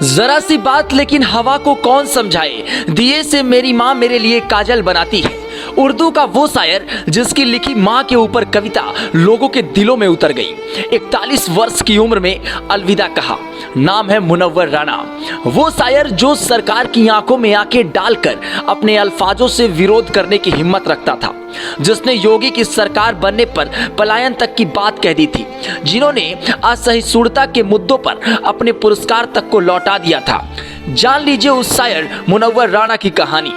जरा सी बात लेकिन हवा को कौन समझाए, दिए से मेरी माँ मेरे लिए काजल बनाती है। उर्दू का वो शायर जिसकी लिखी माँ के ऊपर कविता लोगों के दिलों में उतर गई। 41 वर्ष की उम्र में अलविदा कहा। नाम है मुनव्वर राना। वो शायर जो सरकार की आंखों में आंखें डालकर अपने अल्फाजों से विरोध करने की हिम्मत रखता था, जिसने योगी की सरकार बनने पर पलायन तक की बात कह दी थी, जिन्होंने असहिष्णुता के मुद्दों पर अपने पुरस्कार तक को लौटा दिया था। जान लीजिए उस शायर मुनव्वर राना की कहानी।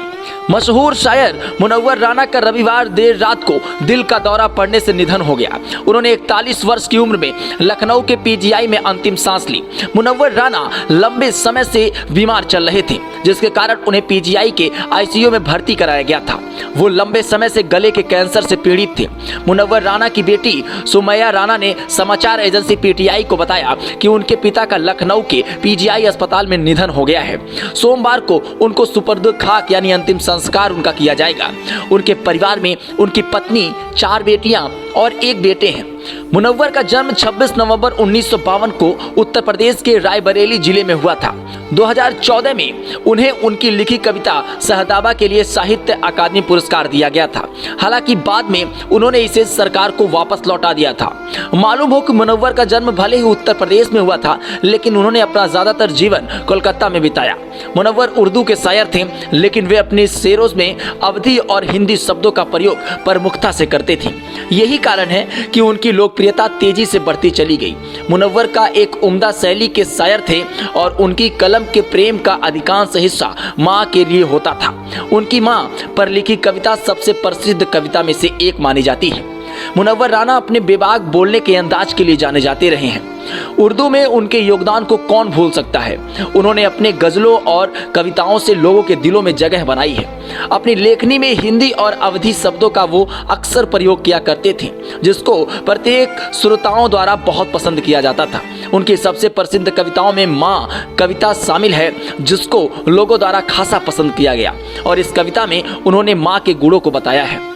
मशहूर शायर मुनव्वर राना का रविवार देर रात को दिल का दौरा पड़ने से निधन हो गया। उन्होंने 41 वर्ष की उम्र में लखनऊ के पीजीआई में अंतिम सांस ली। मुनव्वर राना लंबे समय से बीमार चल रहे थे, जिसके कारण उन्हें पीजीआई के आईसीयू में भर्ती कराया गया था। वो लंबे समय से गले के कैंसर से पीड़ित थे। मुनव्वर राना की बेटी सुमैया राना ने समाचार एजेंसी पीटीआई को बताया कि उनके पिता का लखनऊ के पीजीआई अस्पताल में निधन हो गया है। सोमवार को उनको सुपर्द खाक यानी अंतिम संस्कार उनका किया जाएगा। उनके परिवार में उनकी पत्नी, 4 बेटियां और 1 बेटे हैं। मुनव्वर का जन्म 26 नवंबर 1952 को उत्तर प्रदेश के रायबरेली जिले में हुआ था। 2014 में उन्हें उनकी लिखी कविता सहदाबा के लिए साहित्य अकादमी पुरस्कार दिया गया था। हालांकि बाद में उन्होंने इसे सरकार को वापस लौटा दिया था। मालूम हो कि मुनव्वर का जन्म भले ही उत्तर प्रदेश में हुआ था, लेकिन उन्होंने अपना ज्यादातर जीवन कोलकाता में बिताया। मुनव्वर उर्दू के शायर थे, लेकिन वे अपने शेरों में अवधी और हिंदी शब्दों का प्रयोग प्रमुखता से करते थे। यही कारण है कि उनकी लोकप्रियता तेजी से बढ़ती चली गई। मुनव्वर का एक उम्दा शैली के शायर थे और उनकी कलम के प्रेम का अधिकांश हिस्सा माँ के लिए होता था। उनकी माँ पर लिखी कविता सबसे प्रसिद्ध कविता में से एक मानी जाती है। मुनव्वर राना अपने बेबाक बोलने के अंदाज के लिए जाने जाते रहे हैं। उर्दू में उनके योगदान को कौन भूल सकता है। उन्होंने अपने गजलों और कविताओं से लोगों के दिलों में जगह बनाई है। अपनी लेखनी में हिंदी और अवधी शब्दों का वो अक्सर प्रयोग किया करते थे, जिसको प्रत्येक श्रोताओं द्वारा बहुत पसंद किया जाता था। उनकी सबसे प्रसिद्ध कविताओं में माँ कविता शामिल है, जिसको लोगों द्वारा खासा पसंद किया गया और इस कविता में उन्होंने माँ के गुणों को बताया है।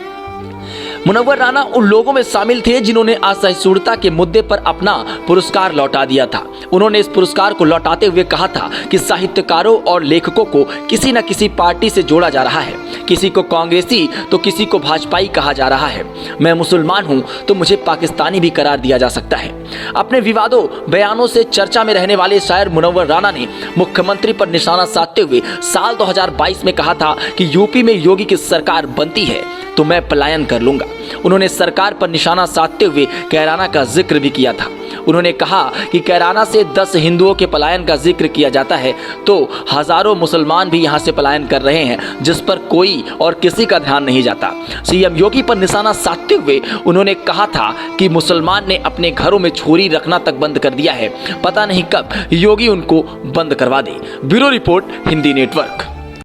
मुनव्वर राना उन लोगों में शामिल थे जिन्होंने असहिष्णुता के मुद्दे पर अपना पुरस्कार लौटा दिया था। उन्होंने इस पुरस्कार को लौटाते हुए कहा था कि साहित्यकारों और लेखकों को किसी न किसी पार्टी से जोड़ा जा रहा है, किसी को कांग्रेसी तो किसी को भाजपाई कहा जा रहा है। मैं मुसलमान हूं तो मुझे पाकिस्तानी भी करार दिया जा सकता है। अपने विवादों बयानों से चर्चा में रहने वाले शायर मुनव्वर राना ने मुख्यमंत्री पर निशाना साधते हुए साल 2022 में कहा था कि यूपी में योगी की सरकार बनती है तो मैं पलायन कर लूंगा। उन्होंने सरकार पर निशाना साधते हुए कैराना का जिक्र भी किया था। उन्होंने कहा कि कैराना से 10 हिंदुओं के पलायन का जिक्र किया जाता है तो हजारों मुसलमान भी यहां से पलायन कर रहे हैं, जिस पर कोई और किसी का ध्यान नहीं जाता। सीएम योगी पर निशाना साधते हुए उन्होंने कहा था कि मुसलमान ने अपने घरों में छुरी रखना तक बंद कर दिया है, पता नहीं कब योगी उनको बंद करवा दे। Bureau report, Hindi network.